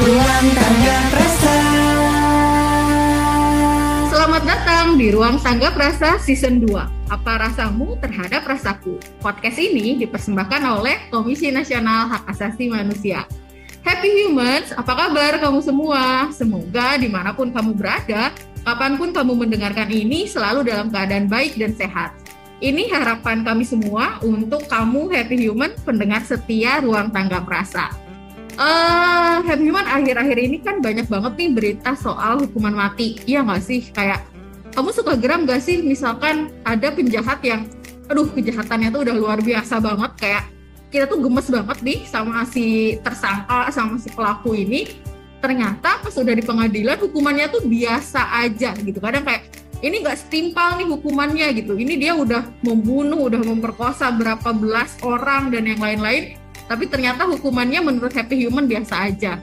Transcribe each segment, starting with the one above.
Ruang Tangga Prasa. Selamat datang di Ruang Tangga Prasa Season 2. Apa rasamu terhadap rasaku? Podcast ini dipersembahkan oleh Komisi Nasional Hak Asasi Manusia. Happy Humans, apa kabar kamu semua? Semoga dimanapun kamu berada, kapanpun kamu mendengarkan ini selalu dalam keadaan baik dan sehat. Ini harapan kami semua untuk kamu Happy Human, pendengar setia Ruang Tangga Prasa. Happy Human, akhir-akhir ini kan banyak banget nih berita soal hukuman mati. Iya nggak sih? Kayak, kamu suka geram nggak sih misalkan ada penjahat yang, kejahatannya tuh udah luar biasa banget. Kayak, kita tuh gemes banget nih sama si tersangka, sama si pelaku ini. Ternyata pas udah di pengadilan, hukumannya tuh biasa aja gitu. Kadang kayak, ini nggak setimpal nih hukumannya gitu. Ini dia udah membunuh, udah memperkosa berapa belas orang dan yang lain-lain. Tapi ternyata hukumannya menurut Happy Human biasa aja.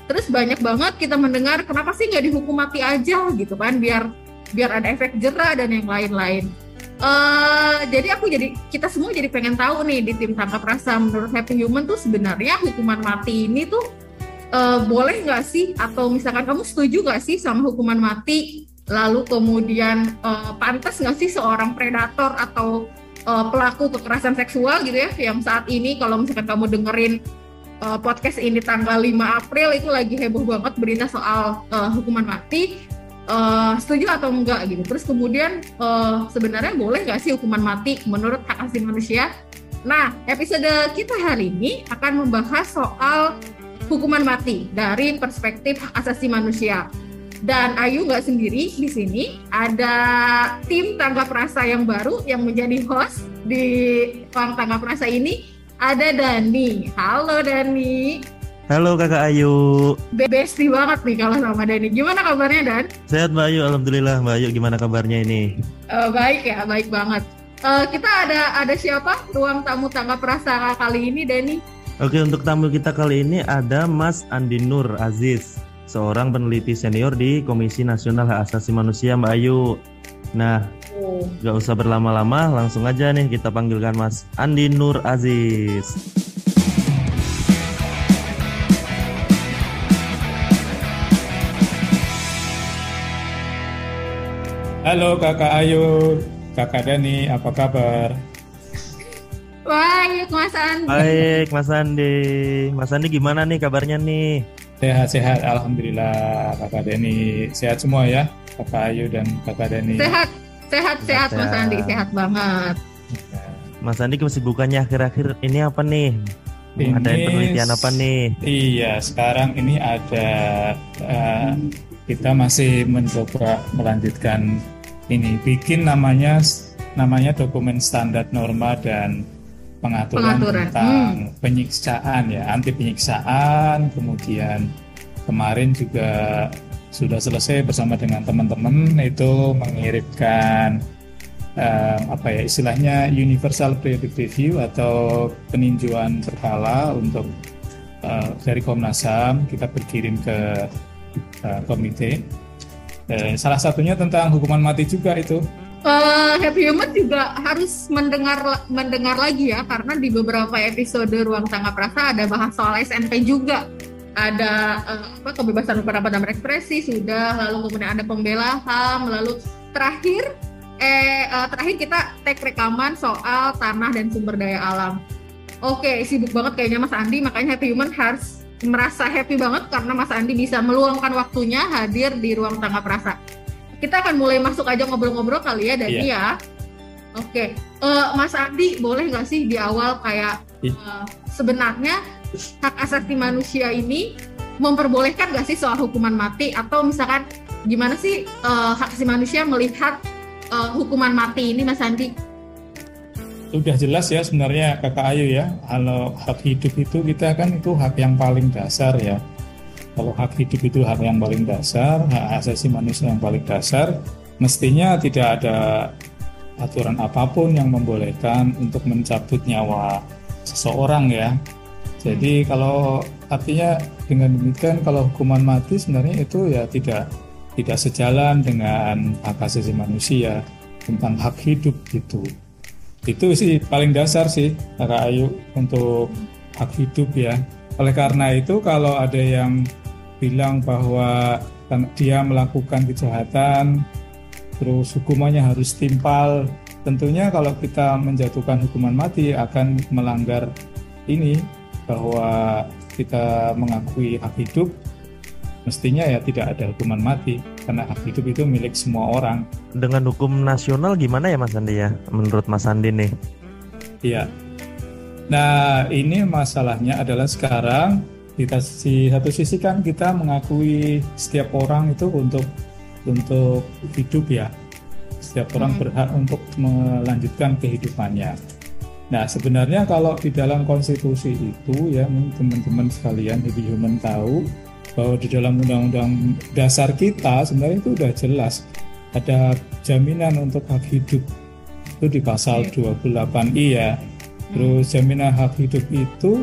Terus banyak banget kita mendengar kenapa sih nggak dihukum mati aja gitu kan, biar ada efek jera dan yang lain-lain. Jadi kita semua jadi pengen tahu nih di tim Tangkap Rasa, menurut Happy Human tuh sebenarnya hukuman mati ini tuh boleh nggak sih? Atau misalkan kamu setuju nggak sih sama hukuman mati? Lalu kemudian pantas nggak sih seorang predator atau pelaku kekerasan seksual gitu ya, yang saat ini kalau misalkan kamu dengerin podcast ini tanggal 5 April itu lagi heboh banget berita soal hukuman mati, setuju atau enggak gitu. Terus kemudian sebenarnya boleh nggak sih hukuman mati menurut hak asasi manusia? Nah, episode kita hari ini akan membahas soal hukuman mati dari perspektif hak asasi manusia. Dan Ayu nggak sendiri di sini, ada tim Tanggap Rasa yang baru yang menjadi host di Ruang Tanggap Rasa ini. Ada Dani. Halo Dani. Halo Kakak Ayu. Bestie banget nih kalau sama Dani. Gimana kabarnya Dan? Sehat Mbak Ayu, alhamdulillah. Mbak Ayu gimana kabarnya ini? Baik ya, baik banget. Kita ada siapa? Ruang tamu Tanggap Rasa kali ini Dani. Oke, untuk tamu kita kali ini ada Mas Andi Nur Aziz, seorang peneliti senior di Komisi Nasional Hak Asasi Manusia, Mbak Ayu. Nah, gak usah berlama-lama, langsung aja nih kita panggilkan Mas Andi Nur Aziz. Halo Kakak Ayu, Kakak Dani, apa kabar? Baik Mas Andi. Baik Mas Andi. Mas Andi gimana nih kabarnya nih? Sehat-sehat, alhamdulillah. Kakak Dani sehat semua ya, Kakak Ayu dan Kakak Dani. Sehat Mas Andi, sehat banget. Mas Andi kesibukannya akhir-akhir ini apa nih? Ada penelitian apa nih? Iya, sekarang ini ada kita masih mencoba melanjutkan ini, bikin namanya dokumen standar norma dan pengaturan. Tentang penyiksaan ya, anti penyiksaan. Kemudian kemarin juga sudah selesai bersama dengan teman-teman itu mengirimkan istilahnya universal periodic review atau peninjauan berkala untuk dari Komnas HAM. Kita berkirim ke komite. Salah satunya tentang hukuman mati juga itu. Happy Human juga harus mendengar lagi ya, karena di beberapa episode Ruang Tanggap Rasa ada bahas soal SNP juga. Ada kebebasan berpendapat dan berekspresi sudah, lalu kemudian ada pembela HAM, lalu terakhir kita take rekaman soal tanah dan sumber daya alam. Oke, sibuk banget kayaknya Mas Andi, makanya Happy Human harus merasa happy banget karena Mas Andi bisa meluangkan waktunya hadir di Ruang Tanggap Rasa. Kita akan mulai masuk aja ngobrol-ngobrol kali ya Dani ya. Oke, Mas Andi boleh nggak sih di awal kayak sebenarnya hak asasi manusia ini memperbolehkan nggak sih soal hukuman mati, atau misalkan gimana sih hak asasi manusia melihat hukuman mati ini Mas Andi? Sudah jelas ya sebenarnya Kakak Ayu ya, kalau hak hidup itu kita kan itu hak yang paling dasar ya. Kalau hak hidup itu hak yang paling dasar, hak asasi manusia yang paling dasar, mestinya tidak ada aturan apapun yang membolehkan untuk mencabut nyawa seseorang ya. Jadi kalau artinya dengan demikian, kalau hukuman mati sebenarnya itu ya tidak sejalan dengan hak asasi manusia tentang hak hidup gitu. Itu sih paling dasar sih Kakak Ayu untuk hak hidup ya. Oleh karena itu kalau ada yang bilang bahwa dia melakukan kejahatan, terus hukumannya harus timpal. Tentunya kalau kita menjatuhkan hukuman mati akan melanggar ini, bahwa kita mengakui hak hidup, mestinya ya tidak ada hukuman mati, karena hak hidup itu milik semua orang. Dengan hukum nasional gimana ya Mas Andi ya, menurut Mas Andi nih? Iya. Nah, ini masalahnya adalah sekarang di satu sisi kan kita mengakui setiap orang itu untuk hidup ya. Setiap orang berhak untuk melanjutkan kehidupannya. Nah, sebenarnya kalau di dalam konstitusi itu ya, teman-teman sekalian, Happy Human tahu bahwa di dalam undang-undang dasar kita sebenarnya itu sudah jelas ada jaminan untuk hak hidup itu di pasal 28I ya. Terus jaminan hak hidup itu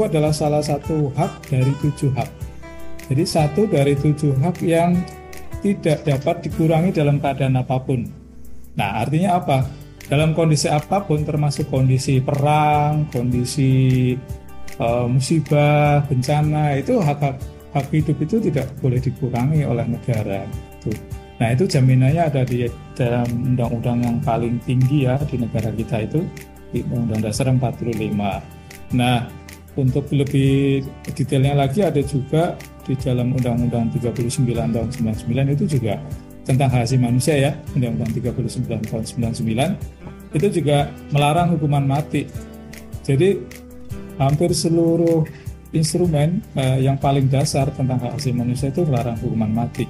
adalah salah satu hak dari 7 hak. Jadi 1 dari 7 hak yang tidak dapat dikurangi dalam keadaan apapun. Nah, artinya apa? Dalam kondisi apapun, termasuk kondisi perang, kondisi musibah, bencana, itu hak hidup itu tidak boleh dikurangi oleh negara. Nah, itu jaminannya ada di dalam undang-undang yang paling tinggi ya di negara kita, itu di Undang-Undang Dasar 45. Nah, untuk lebih detailnya lagi ada juga di dalam Undang-Undang 39 tahun 99 itu juga tentang hak asasi manusia ya, Undang-Undang 39 tahun 99 itu juga melarang hukuman mati. Jadi hampir seluruh instrumen yang paling dasar tentang hak asasi manusia itu melarang hukuman mati.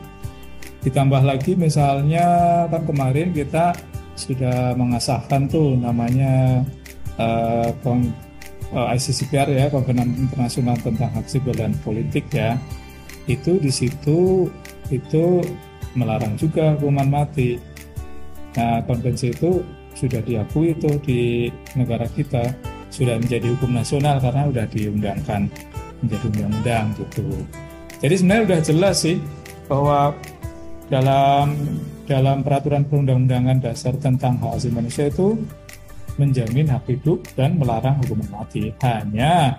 Ditambah lagi misalnya kan kemarin kita sudah mengesahkan tuh namanya ICCPR ya, Kovenant Internasional tentang Hak Sipil dan Politik ya. Itu di situ itu melarang juga hukuman mati. Nah, konvensi itu sudah diakui itu di negara kita, sudah menjadi hukum nasional karena sudah diundangkan menjadi undang-undang gitu. Jadi sebenarnya sudah jelas sih bahwa dalam peraturan perundang-undangan dasar tentang hak asasi manusia itu menjamin hak hidup dan melarang hukuman mati. Hanya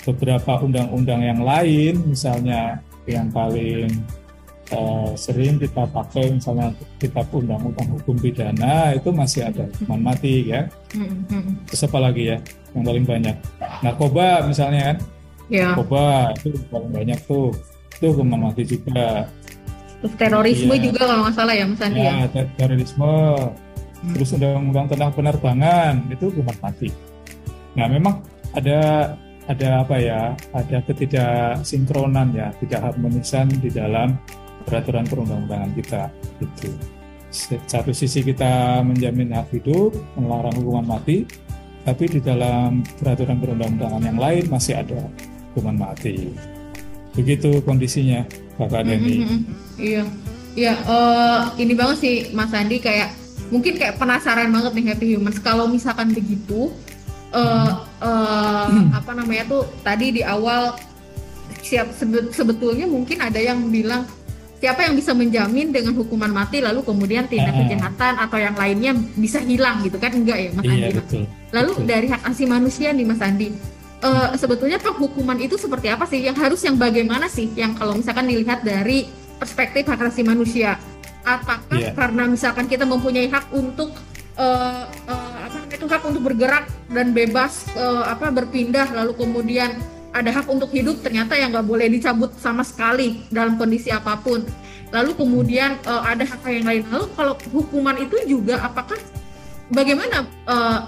beberapa undang-undang yang lain, misalnya yang paling sering kita pakai, misalnya kitab undang-undang hukum pidana, itu masih ada hukuman mati ya. Terus apa lagi ya yang paling banyak? Narkoba misalnya kan, narkoba itu paling banyak tuh, itu hukuman mati juga. Terus terorisme juga kalau nggak salah ya Mas Andi ya. Terorisme. Terus undang-undang tentang penerbangan itu hukuman mati. Nah, memang ada apa ya? Ada ketidaksinkronan ya, tidak harmonisan di dalam peraturan perundang-undangan kita itu. Satu sisi kita menjamin hak hidup, melarang hukuman mati, tapi di dalam peraturan perundang-undangan yang lain masih ada hukuman mati. Begitu kondisinya, Kakak Denny. Iya, ini banget sih Mas Andi, mungkin penasaran banget nih Happy Humans kalau misalkan begitu, apa namanya tuh tadi di awal sebetulnya mungkin ada yang bilang siapa yang bisa menjamin dengan hukuman mati lalu kemudian tindak kejahatan atau yang lainnya bisa hilang gitu kan? Enggak ya Mas Andi? Betul, lalu betul. Dari hak asasi manusia nih Mas Andi, sebetulnya penghukuman itu seperti apa sih? Yang bagaimana sih? Yang kalau misalkan dilihat dari perspektif hak asasi manusia, apakah karena misalkan kita mempunyai hak untuk hak untuk bergerak dan bebas berpindah, lalu kemudian ada hak untuk hidup ternyata yang nggak boleh dicabut sama sekali dalam kondisi apapun, lalu kemudian ada hak yang lain. Lalu kalau hukuman itu juga apakah bagaimana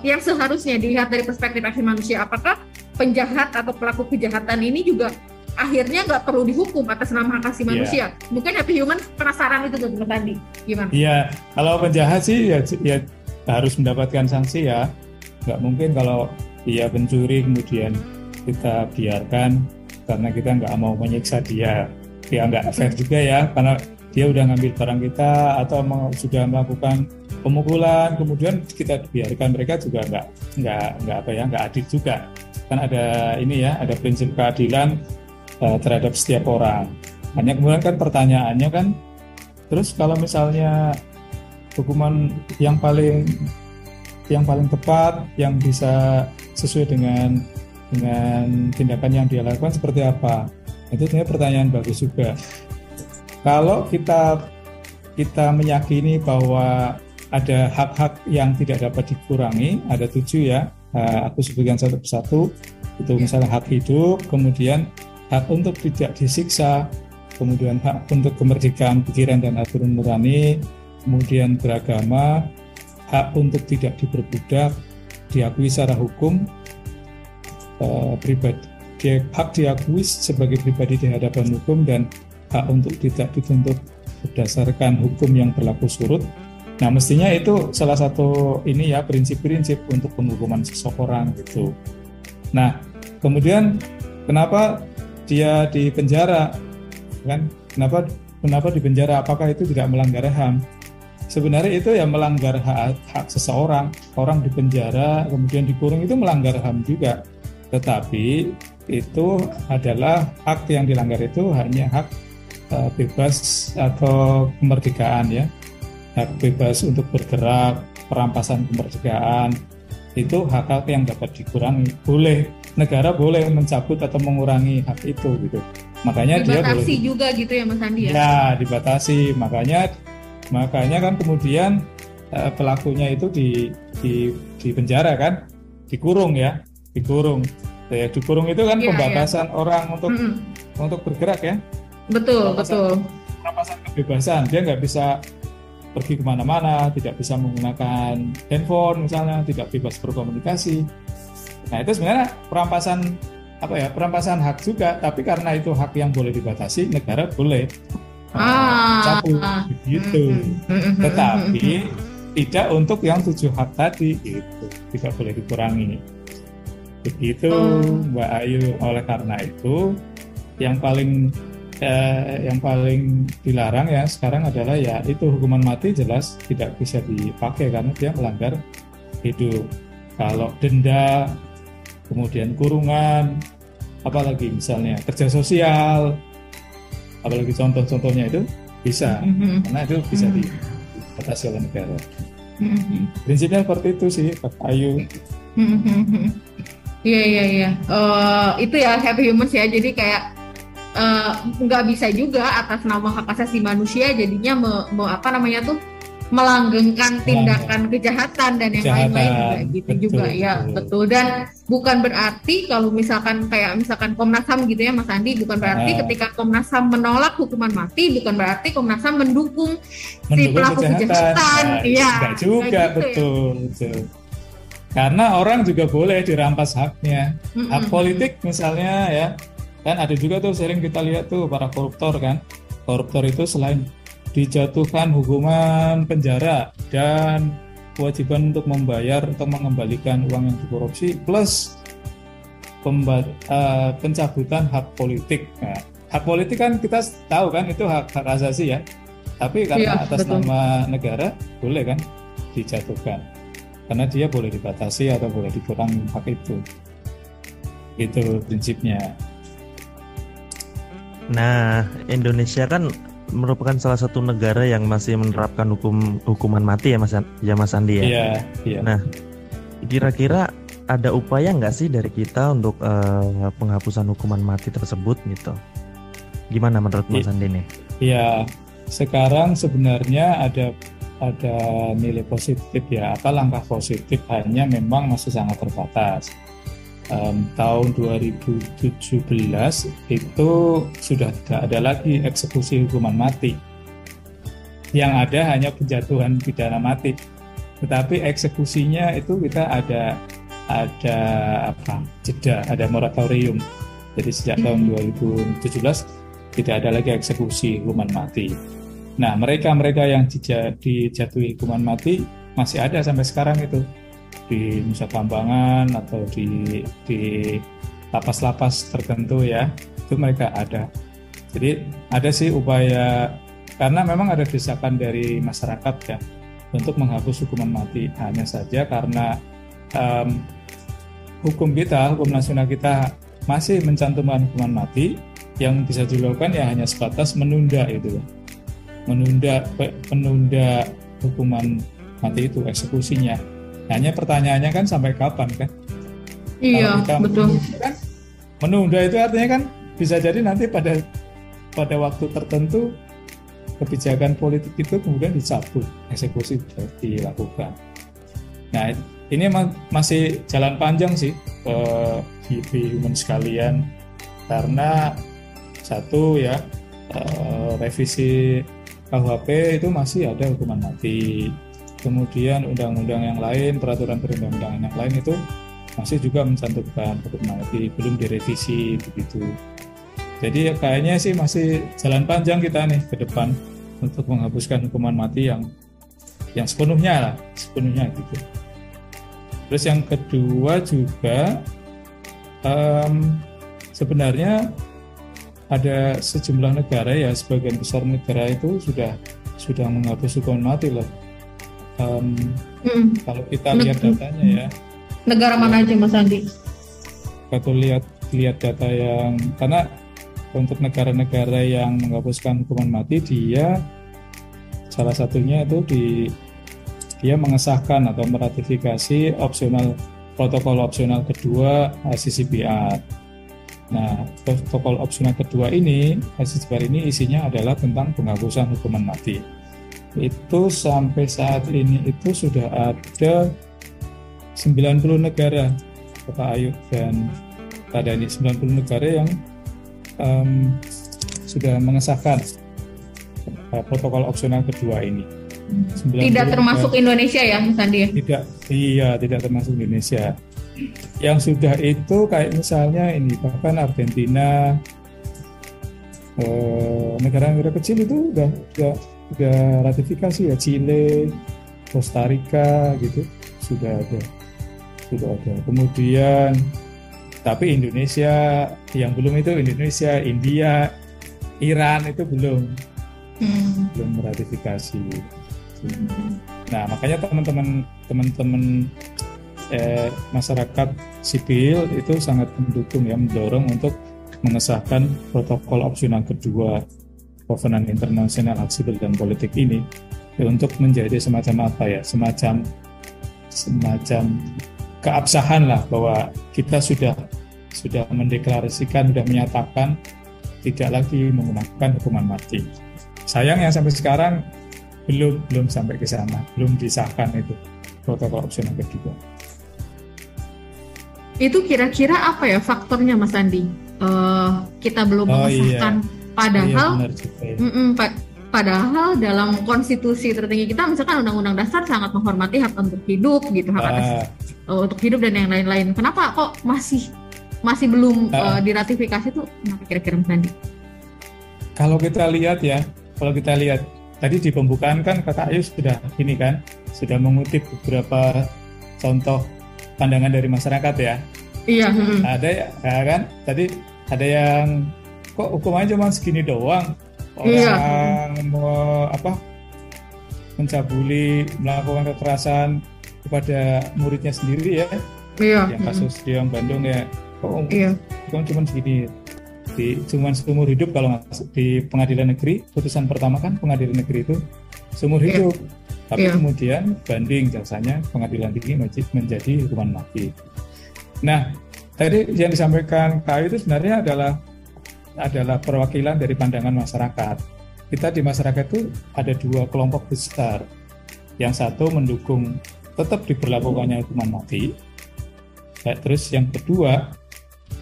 yang seharusnya dilihat dari perspektif hak asasi manusia? Apakah penjahat atau pelaku kejahatan ini juga akhirnya nggak perlu dihukum atas nama hak asasi manusia? Mungkin Happy Human penasaran itu tuh tadi gimana? Iya, kalau penjahat sih ya harus mendapatkan sanksi ya. Nggak mungkin kalau dia pencuri kemudian kita biarkan karena kita nggak mau menyiksa dia. Ya nggak fair juga ya, karena dia udah ngambil barang kita atau sudah melakukan pemukulan, kemudian kita biarkan, mereka juga nggak adil juga. Kan ada ada prinsip keadilan terhadap setiap orang. Hanya kemudian kan pertanyaannya kan, terus kalau misalnya hukuman yang paling tepat, yang bisa sesuai dengan tindakan yang dia lakukan seperti apa? Itu sebenarnya pertanyaan bagus juga. Kalau kita meyakini bahwa ada hak-hak yang tidak dapat dikurangi, ada 7 ya. Aku sebutkan satu persatu. Itu misalnya hak hidup, kemudian hak untuk tidak disiksa, kemudian hak untuk kemerdekaan pikiran dan aturan nurani, kemudian beragama, hak untuk tidak diperbudak, diakui secara hukum, pribadi, hak diakui sebagai pribadi di hadapan hukum, dan hak untuk tidak dituntut berdasarkan hukum yang berlaku surut. Nah, mestinya itu salah satu ini ya, prinsip-prinsip untuk penghukuman seseorang gitu. Nah, kemudian kenapa dia di penjara? Kan? Kenapa di penjara? Apakah itu tidak melanggar HAM? Sebenarnya itu ya melanggar hak seseorang. Orang di penjara kemudian dikurung itu melanggar HAM juga. Tetapi itu adalah hak yang dilanggar itu hanya hak bebas atau kemerdekaan ya. Hak bebas untuk bergerak, perampasan kemerdekaan, itu hak-hak yang dapat dikurangi. Negara boleh mencabut atau mengurangi hak itu gitu. Makanya dia boleh dibatasi juga gitu ya Mas Andi ya. Ya, dibatasi. Makanya kan kemudian pelakunya itu di penjara kan, dikurung ya, dikurung. Ya, dikurung itu kan pembatasan orang untuk bergerak ya. Betul. Perampasan kebebasan, dia nggak bisa pergi kemana-mana, tidak bisa menggunakan handphone misalnya, tidak bebas berkomunikasi. Nah, itu sebenarnya perampasan hak juga, tapi karena itu hak yang boleh dibatasi, negara boleh cabut begitu. Tetapi tidak untuk yang 7 hak tadi gitu, tidak boleh dikurangi. Begitu Mbak Ayu. Oleh karena itu yang paling dilarang ya sekarang adalah ya itu hukuman mati jelas tidak bisa dipakai karena dia melanggar hidup. Kalau denda, kemudian kurungan, apalagi misalnya kerja sosial, apalagi contoh-contohnya itu bisa, karena itu bisa dibatasi oleh negara. Prinsipnya seperti itu sih, Pak Ayu. Iya. Itu ya happy humans ya. Jadi kayak nggak bisa juga atas nama hak asasi manusia jadinya melanggengkan tindakan kejahatan dan yang lain-lain juga gitu. Betul, juga ya betul. Dan bukan berarti kalau misalkan Komnas HAM gitu ya Mas Andi, bukan berarti ketika Komnas HAM menolak hukuman mati bukan berarti Komnas HAM mendukung si pelaku kejahatan. Iya, juga gitu betul. Karena orang juga boleh dirampas haknya. Hak politik misalnya ya. Kan ada juga tuh sering kita lihat tuh para koruptor kan. Koruptor itu selain dijatuhkan hukuman penjara dan kewajiban untuk membayar atau mengembalikan uang yang dikorupsi plus pencabutan hak politik. Nah, hak politik kan kita tahu kan itu hak asasi ya. Tapi karena atas nama negara boleh kan dijatuhkan. Karena dia boleh dibatasi atau boleh dikurangi hak itu. Itu prinsipnya. Nah, Indonesia kan merupakan salah satu negara yang masih menerapkan hukuman mati ya Mas Andi ya. Iya. Nah, kira-kira ada upaya nggak sih dari kita untuk penghapusan hukuman mati tersebut gitu? Gimana menurut Mas Andi nih? Iya, sekarang sebenarnya ada nilai positif ya, apa langkah positif, hanya memang masih sangat terbatas. Tahun 2017 itu sudah tidak ada lagi eksekusi hukuman mati. Yang ada hanya penjatuhan pidana mati. Tetapi eksekusinya itu kita ada jeda, ada moratorium. Jadi sejak tahun 2017 tidak ada lagi eksekusi hukuman mati. Nah, mereka yang dijatuhi hukuman mati masih ada sampai sekarang itu. Di Nusa Kambangan atau di lapas-lapas tertentu ya, itu mereka ada. Jadi ada sih upaya, karena memang ada desakan dari masyarakat ya untuk menghapus hukuman mati. Hanya saja karena hukum nasional kita masih mencantumkan hukuman mati, yang bisa dilakukan ya hanya sebatas menunda itu, menunda hukuman mati itu eksekusinya. Hanya pertanyaannya kan sampai kapan kan? Iya, betul. Menunda itu artinya kan bisa jadi nanti pada waktu tertentu kebijakan politik itu kemudian dicabut, eksekusi dilakukan. Nah, ini masih jalan panjang sih human sekalian, karena satu ya, revisi KUHP itu masih ada hukuman mati. Kemudian undang-undang yang lain, peraturan perundang-undangan yang lain itu masih juga mencantumkan hukuman mati, belum direvisi begitu. Jadi kayaknya sih masih jalan panjang kita nih ke depan untuk menghapuskan hukuman mati yang sepenuhnya gitu. Terus yang kedua juga sebenarnya ada sejumlah negara ya, sebagian besar negara itu sudah menghapus hukuman mati loh. Kalau kita lihat datanya ya. Negara mana aja Mas Andi? Kalau lihat data yang, karena untuk negara-negara yang menghapuskan hukuman mati, dia salah satunya itu dia mengesahkan atau meratifikasi protokol opsional kedua ICCPR. Nah, protokol opsional kedua ini, ICCPR ini isinya adalah tentang penghapusan hukuman mati. Itu sampai saat ini itu sudah ada 90 negara, Kak Ayu dan Kak Dani, 90 negara yang sudah mengesahkan protokol opsional kedua ini. Tidak termasuk Indonesia ya, Mas Andi? Tidak termasuk Indonesia. Yang sudah itu kayak misalnya ini, bahkan Argentina, negara-negara kecil itu udah ratifikasi ya, Chile, Costa Rica gitu sudah ada. Kemudian tapi Indonesia yang belum itu, Indonesia, India, Iran itu belum meratifikasi. Nah, makanya teman-teman masyarakat sipil itu sangat mendukung ya, mendorong untuk mengesahkan protokol opsional kedua Covenant Internasional Hak Sipil dan Politik ini untuk menjadi semacam keabsahan lah, bahwa kita sudah mendeklarasikan, sudah menyatakan tidak lagi menggunakan hukuman mati. Sayangnya sampai sekarang belum sampai ke sana, belum disahkan itu protokol opsional kedua. Itu kira-kira apa ya faktornya, Mas Andi? Kita belum mengesahkan, padahal padahal dalam konstitusi tertinggi kita, misalkan Undang-Undang Dasar sangat menghormati hak untuk hidup gitu, hak atas untuk hidup dan yang lain-lain. Kenapa kok masih belum diratifikasi tuh? Kenapa kira-kira, Mas Andi? Kalau kita lihat tadi di pembukaan kan Kakak Ayu sudah mengutip beberapa contoh pandangan dari masyarakat ya. Iya. Ada ya kan? Tadi ada yang kok hukumannya cuma segini doang. Orang mencabuli, melakukan kekerasan kepada muridnya sendiri ya. Yang kasus di Bandung ya. Kok cuma segini. Cuma seumur hidup kalau di pengadilan negeri, putusan pertama kan pengadilan negeri itu seumur hidup. Tapi kemudian banding jaksanya pengadilan tinggi menjadi hukuman mati. Nah, tadi yang disampaikan Kak Ayu itu sebenarnya adalah perwakilan dari pandangan masyarakat. Kita di masyarakat itu ada dua kelompok besar. Yang satu mendukung tetap diberlakukannya hukuman mati. Terus yang kedua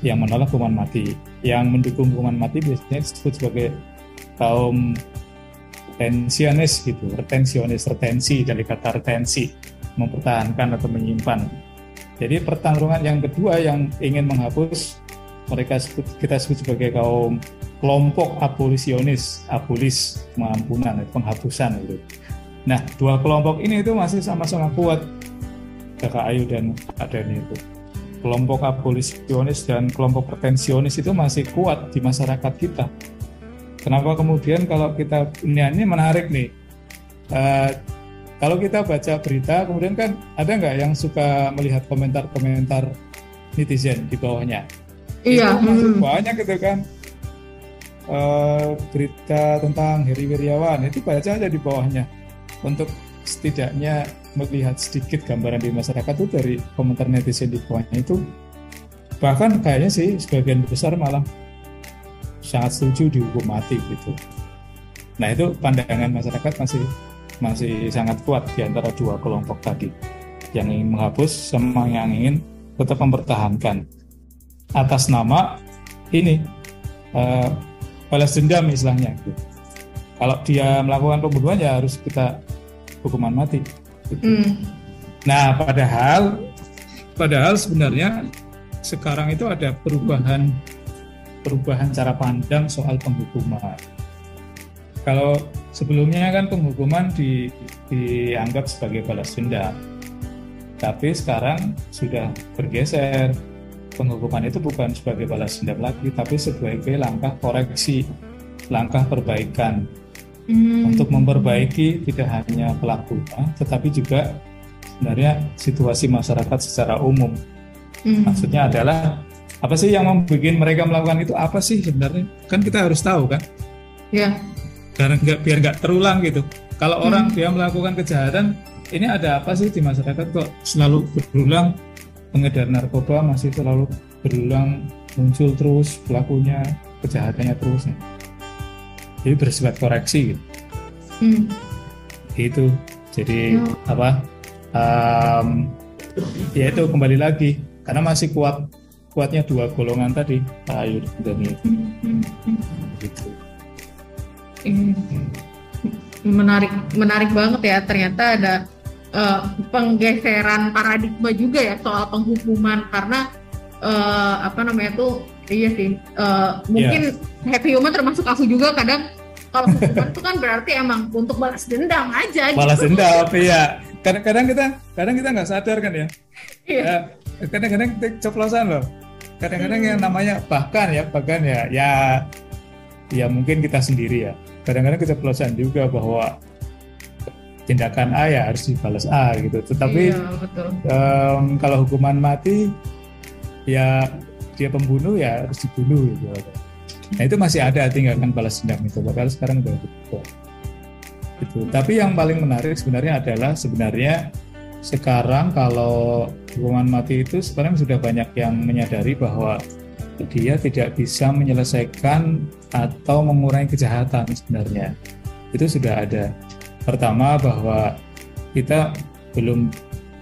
yang menolak hukuman mati. Yang mendukung hukuman mati biasanya disebut sebagai kaum retensionis gitu, retensi dari kata retensi, mempertahankan atau menyimpan. Jadi pertarungan yang kedua yang ingin menghapus, kita sebut sebagai kaum kelompok abolisionis, pengampunan, penghapusan gitu. Nah, dua kelompok ini itu masih sama-sama kuat, Kakak Ayu dan Kak Dani itu. Kelompok abolisionis dan kelompok retensionis itu masih kuat di masyarakat kita. Kenapa kemudian kalau kita, ini menarik nih, kalau kita baca berita kemudian kan ada nggak yang suka melihat komentar-komentar netizen di bawahnya? Iya. Itu masih banyak gitu kan, berita tentang Heri Wirawan itu baca aja di bawahnya untuk setidaknya melihat sedikit gambaran di masyarakat itu dari komentar netizen di bawahnya itu. Bahkan kayaknya sih sebagian besar malah sangat setuju dihukum mati gitu. Nah itu pandangan masyarakat masih sangat kuat di antara dua kelompok tadi, yang ingin menghapus sama yang ingin tetap mempertahankan atas nama ini balas dendam istilahnya gitu. Kalau dia melakukan pembunuhan ya harus kita hukuman mati gitu. Nah padahal sebenarnya sekarang itu ada perubahan cara pandang soal penghukuman. Kalau sebelumnya kan penghukuman dianggap sebagai balas dendam, tapi sekarang sudah bergeser. Penghukuman itu bukan sebagai balas dendam lagi, tapi sebagai langkah koreksi, langkah perbaikan untuk memperbaiki tidak hanya pelakunya, tetapi juga sebenarnya situasi masyarakat secara umum. Maksudnya adalah apa sih yang membuat mereka melakukan itu, apa sih sebenarnya? Kan kita harus tahu kan? Ya. Karena biar nggak terulang gitu. Kalau orang dia melakukan kejahatan, ini ada apa sih di masyarakat kok selalu berulang? Pengedar narkoba masih selalu berulang muncul terus pelakunya, kejahatannya terus. Jadi bersifat koreksi gitu. Itu. Jadi ya itu kembali lagi karena masih kuatnya dua golongan tadi, Ayu dan ini. Gitu. Menarik banget ya, ternyata ada penggeseran paradigma juga ya soal penghukuman, karena iya sih, mungkin happy human termasuk aku juga kadang kalau hukuman itu kan berarti emang untuk balas dendam aja. Balas dendam, iya. Kadang kita nggak sadar kan ya. Iya. Kadang-kadang kita ceplosan loh. Kadang-kadang yang namanya bahkan ya mungkin kita sendiri ya. Kadang-kadang keceplosan juga bahwa tindakan A ya harus dibalas A gitu. Tetapi kalau hukuman mati ya dia pembunuh ya harus dibunuh gitu. Nah itu masih ada tindakan balas dendam itu. Padahal sekarang udah gitu. Tapi yang paling menarik sebenarnya adalah sekarang kalau hukuman mati itu sekarang sudah banyak yang menyadari bahwa dia tidak bisa menyelesaikan atau mengurangi kejahatan sebenarnya. Itu sudah ada. Pertama bahwa kita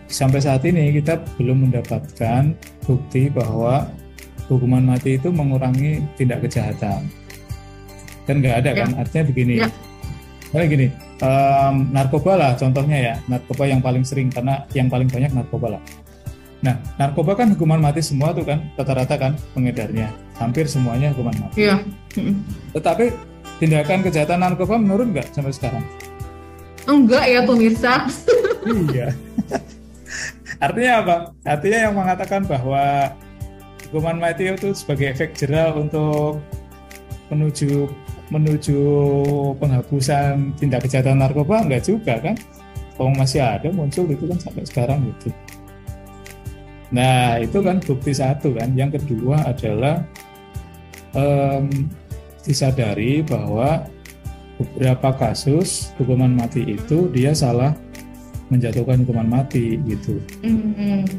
sampai saat ini kita belum mendapatkan bukti bahwa hukuman mati itu mengurangi tindak kejahatan. Kan nggak ada kan? Artinya begini. Kayak gini, narkoba lah contohnya ya, narkoba yang paling sering karena yang paling banyak narkoba lah. Nah, narkoba kan hukuman mati semua tuh kan, rata-rata kan pengedarnya, hampir semuanya hukuman mati. Iya. Tetapi tindakan kejahatan narkoba menurun nggak sampai sekarang? Enggak ya pemirsa. Iya. Artinya apa? Artinya yang mengatakan bahwa hukuman mati itu sebagai efek jera untuk menuju penghapusan tindak kejahatan narkoba enggak juga kan? Kalau masih ada muncul itu kan sampai sekarang gitu. Nah itu kan bukti satu kan. Yang kedua adalah disadari bahwa beberapa kasus hukuman mati itu dia salah menjatuhkan hukuman mati gitu.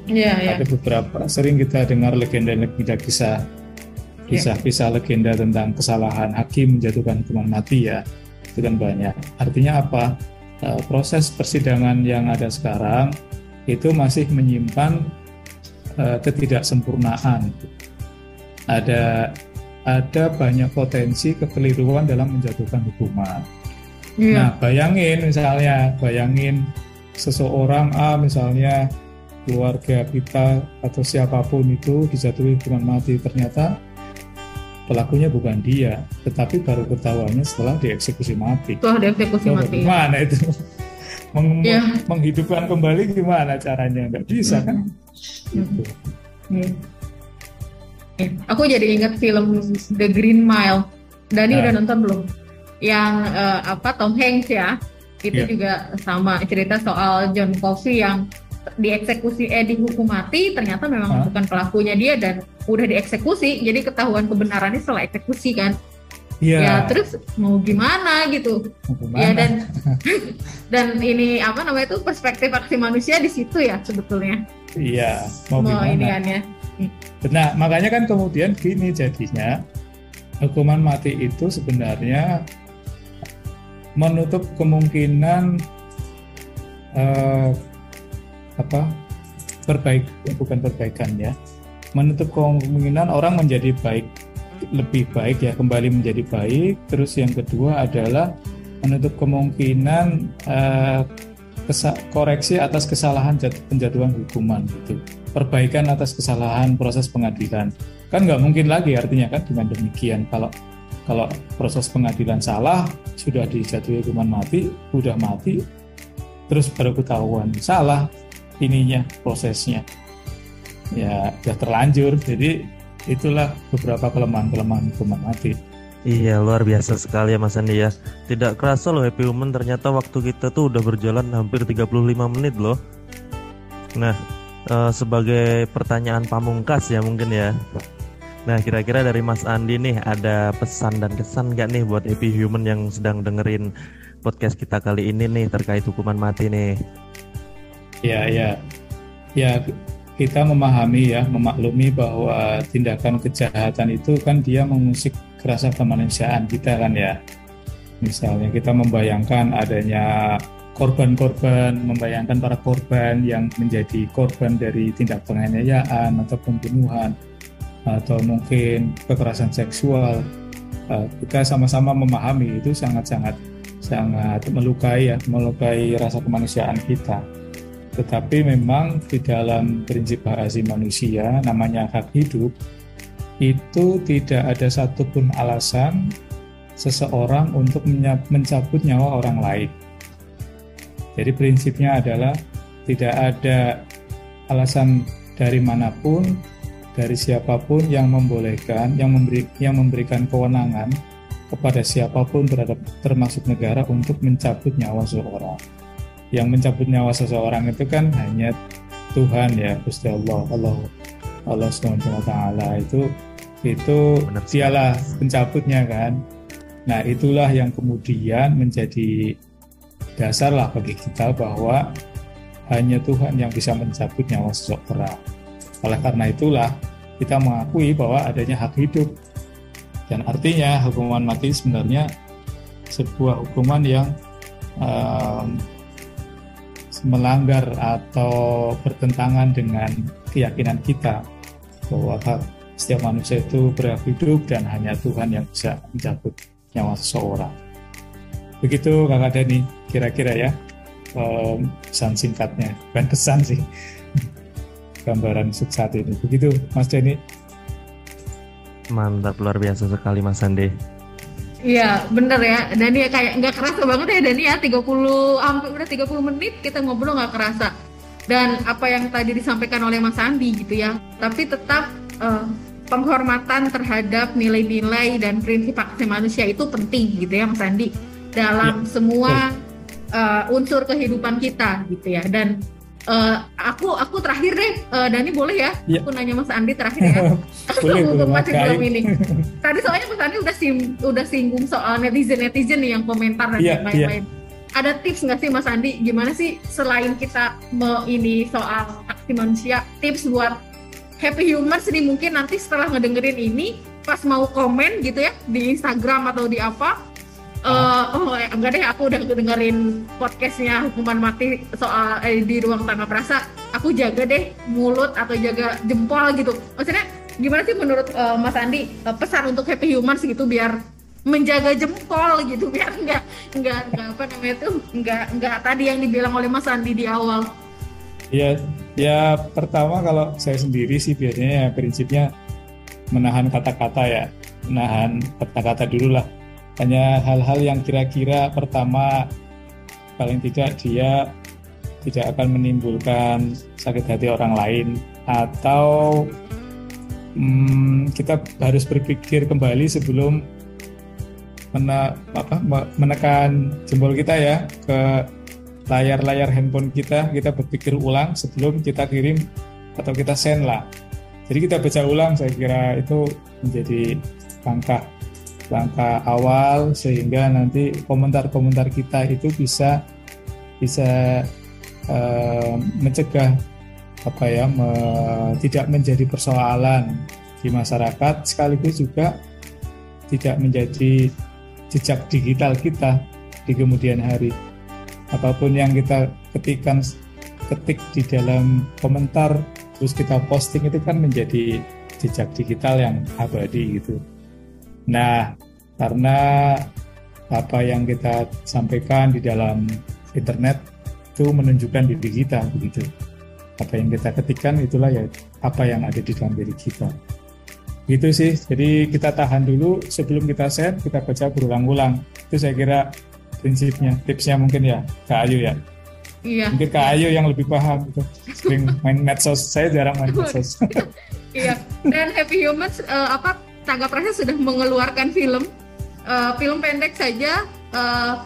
Ada beberapa sering kita dengar legenda-legenda kisah legenda tentang kesalahan hakim menjatuhkan hukuman mati ya, itu kan banyak. Artinya apa? Proses persidangan yang ada sekarang itu masih menyimpan ketidaksempurnaan. Ada banyak potensi kekeliruan dalam menjatuhkan hukuman. Nah, bayangin seseorang A misalnya, keluarga kita atau siapapun itu dijatuhi hukuman mati, ternyata pelakunya bukan dia, tetapi baru ketahuannya setelah dieksekusi mati. Gimana itu? Menghidupkan kembali gimana caranya? Nggak bisa kan? Gitu. Aku jadi ingat film The Green Mile. Dani udah nonton belum? Yang Tom Hanks ya. Itu juga sama cerita soal John Coffey yang dihukum mati, ternyata memang bukan pelakunya dia dan udah dieksekusi, jadi ketahuan kebenarannya setelah eksekusi kan. Ya terus mau gimana gitu. Ya dan ini itu perspektif aksi manusia di situ ya sebetulnya. Mau gimana? Iniannya. Nah makanya kan kemudian gini jadinya hukuman mati itu sebenarnya menutup kemungkinan perbaikan ya, menutup kemungkinan orang menjadi baik, lebih baik ya, kembali menjadi baik. Terus yang kedua adalah menutup kemungkinan koreksi atas kesalahan penjatuhan hukuman gitu, perbaikan atas kesalahan proses pengadilan. Kan nggak mungkin lagi artinya kan dengan demikian, kalau proses pengadilan salah, sudah dijatuhi hukuman mati, udah mati, terus baru ketahuan salah ininya prosesnya, ya sudah terlanjur. Jadi itulah beberapa kelemahan hukuman mati. Iya, luar biasa sekali ya Mas Andi ya. Tidak kerasa loh Happy Human, ternyata waktu kita tuh udah berjalan hampir 35 menit loh. Nah, sebagai pertanyaan pamungkas ya mungkin ya. Nah, kira-kira dari Mas Andi nih, ada pesan dan kesan gak nih buat Happy Human yang sedang dengerin podcast kita kali ini nih terkait hukuman mati nih? Ya, kita memahami ya, memaklumi bahwa tindakan kejahatan itu kan dia mengusik rasa kemanusiaan kita kan ya. Misalnya kita membayangkan adanya korban-korban, membayangkan para korban yang menjadi korban dari tindak penganiayaan atau pembunuhan atau mungkin kekerasan seksual. Kita sama-sama memahami itu sangat melukai rasa kemanusiaan kita. Tetapi memang di dalam prinsip hak asasi manusia, namanya hak hidup, itu tidak ada satupun alasan seseorang untuk mencabut nyawa orang lain. Jadi prinsipnya adalah tidak ada alasan dari manapun, dari siapapun yang membolehkan, yang memberikan kewenangan kepada siapapun termasuk negara untuk mencabut nyawa seseorang. Yang mencabut nyawa seseorang itu kan hanya Tuhan ya, Gusti Allah SWT itu dialah pencabutnya kan. Nah, itulah yang kemudian menjadi dasar lah bagi kita bahwa hanya Tuhan yang bisa mencabut nyawa seseorang. Oleh karena itulah kita mengakui bahwa adanya hak hidup, dan artinya hukuman mati sebenarnya sebuah hukuman yang melanggar atau bertentangan dengan keyakinan kita bahwa setiap manusia itu berhak hidup dan hanya Tuhan yang bisa mencabut nyawa seseorang. Begitu Kakak Dani, kira-kira ya pesan singkatnya, bukan pesan sih, gambaran saat ini. Begitu Mas Dani. Mantap, luar biasa sekali Mas Andi. Iya bener ya Dani, kayak nggak kerasa banget ya Dani ya, 30 menit kita ngobrol nggak kerasa. Dan apa yang tadi disampaikan oleh Mas Andi gitu ya, tapi tetap penghormatan terhadap nilai-nilai dan prinsip hak asasi manusia itu penting gitu ya Mas Andi, dalam semua unsur kehidupan kita gitu ya. Dan aku terakhir deh, Dani boleh ya? Aku nanya Mas Andi terakhir ya. Boleh, masih belum ini. Tadi soalnya Mas Andi udah singgung soal netizen nih yang komentar dan lain-lain. Ada tips nggak sih Mas Andi, gimana sih selain kita ini soal hak asasi manusia, tips buat Happy Humans nih mungkin nanti setelah ngedengerin ini pas mau komen gitu ya di Instagram atau di apa, enggak deh, aku udah dengerin podcastnya hukuman mati soal di ruang tanggap rasa, aku jaga deh mulut atau jaga jempol gitu. Maksudnya gimana sih menurut Mas Andi pesan untuk Happy Humans gitu biar menjaga jempol gitu, biar enggak apa namanya tuh enggak tadi yang dibilang oleh Mas Andi di awal. Ya pertama kalau saya sendiri sih biasanya prinsipnya menahan kata-kata ya, menahan kata-kata dulu lah. Hanya hal-hal yang kira-kira pertama paling tidak dia tidak akan menimbulkan sakit hati orang lain, atau kita harus berpikir kembali sebelum menekan jempol kita ya ke layar handphone kita berpikir ulang sebelum kita kirim atau kita send lah. Jadi kita baca ulang, saya kira itu menjadi langkah awal sehingga nanti komentar-komentar kita itu bisa mencegah tidak menjadi persoalan di masyarakat, sekaligus juga tidak menjadi jejak digital kita di kemudian hari. Apapun yang kita ketik di dalam komentar terus kita posting itu kan menjadi jejak digital yang abadi gitu. Nah, karena apa yang kita sampaikan di dalam internet itu menunjukkan diri kita begitu. Apa yang kita ketikkan itulah ya apa yang ada di dalam diri kita. Gitu sih. Jadi kita tahan dulu sebelum kita send, kita baca berulang-ulang. Itu saya kira prinsipnya, tipsnya mungkin ya Kak Ayu ya. Iya. Mungkin Kak Ayu yang lebih paham gitu. Sering main medsos, saya jarang main medsos. Iya. Dan Happy Humans Tanggap Rasa sudah mengeluarkan film pendek saja.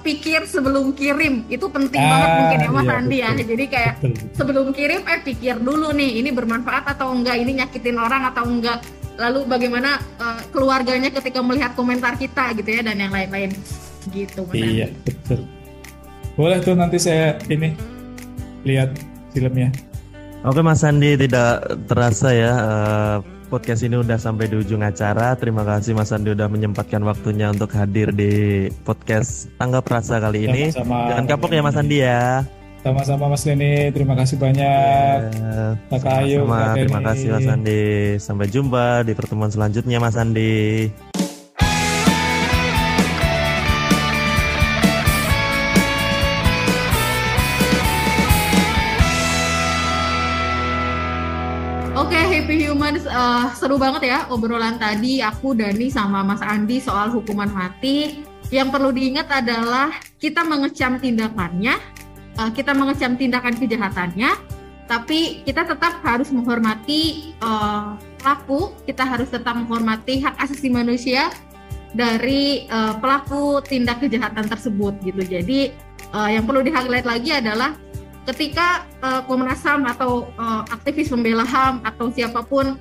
Pikir sebelum kirim itu penting banget mungkin ya Mas Andi ya. Jadi kayak sebelum kirim pikir dulu nih ini bermanfaat atau enggak, ini nyakitin orang atau enggak, lalu bagaimana keluarganya ketika melihat komentar kita gitu ya, dan yang lain-lain gitu Mas Andi. Iya betul. Boleh tuh nanti saya lihat filmnya. Oke Mas Andi, tidak terasa ya podcast ini udah sampai di ujung acara. Terima kasih Mas Andi udah menyempatkan waktunya untuk hadir di podcast Tanggap Rasa kali ini. Sama-sama. Jangan kapok ya Mas Andi ya. Sama-sama Mas Leni, terima kasih banyak. Kakak Ayu, terima kasih Mas Andi. Sampai jumpa di pertemuan selanjutnya Mas Andi. Oke, Happy Humans, seru banget ya obrolan tadi aku, Dani, sama Mas Andi soal hukuman mati. Yang perlu diingat adalah kita mengecam tindakannya, kita mengecam tindakan kejahatannya, tapi kita tetap harus menghormati pelaku, kita harus tetap menghormati hak asasi manusia dari pelaku tindak kejahatan tersebut gitu. Jadi yang perlu di-highlight lagi adalah ketika Komnas HAM atau aktivis pembela HAM atau siapapun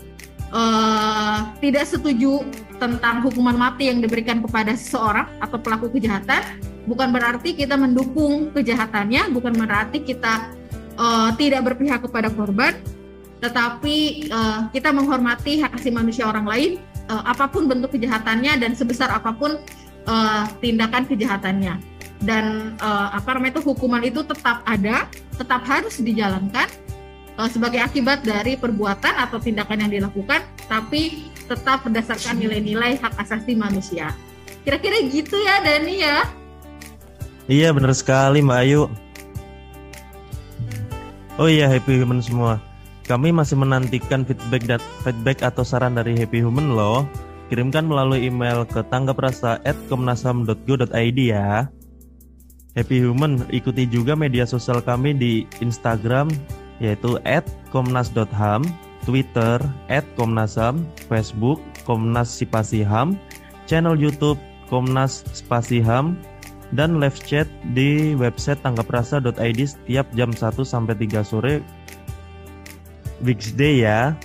tidak setuju tentang hukuman mati yang diberikan kepada seseorang atau pelaku kejahatan, bukan berarti kita mendukung kejahatannya, bukan berarti kita tidak berpihak kepada korban, tetapi kita menghormati hak asasi manusia orang lain, apapun bentuk kejahatannya dan sebesar apapun tindakan kejahatannya. Dan hukuman itu tetap ada, tetap harus dijalankan sebagai akibat dari perbuatan atau tindakan yang dilakukan, tapi tetap berdasarkan nilai-nilai hak asasi manusia. Kira-kira gitu ya Dani ya? Iya benar sekali Mbak Ayu. Oh iya Happy Human semua, kami masih menantikan feedback atau saran dari Happy Human loh. Kirimkan melalui email ke tanggaprasa@komnasham.go.id ya. Happy Human, ikuti juga media sosial kami di Instagram yaitu @komnas.ham, Twitter @komnasham, Facebook Komnas Spasi HAM, channel YouTube Komnas Spasi HAM, dan live chat di website tanggaprasa.id setiap jam 1 sampai 3 sore weekday ya.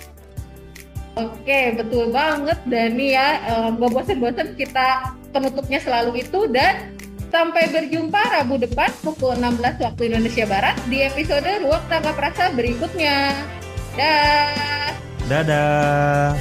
Oke, betul banget Dani ya. Gak bosan-bosan kita penutupnya selalu itu, dan sampai berjumpa Rabu depan pukul 16 waktu Indonesia Barat di episode Ruang Tanggap Rasa berikutnya. Dadah. Dadah.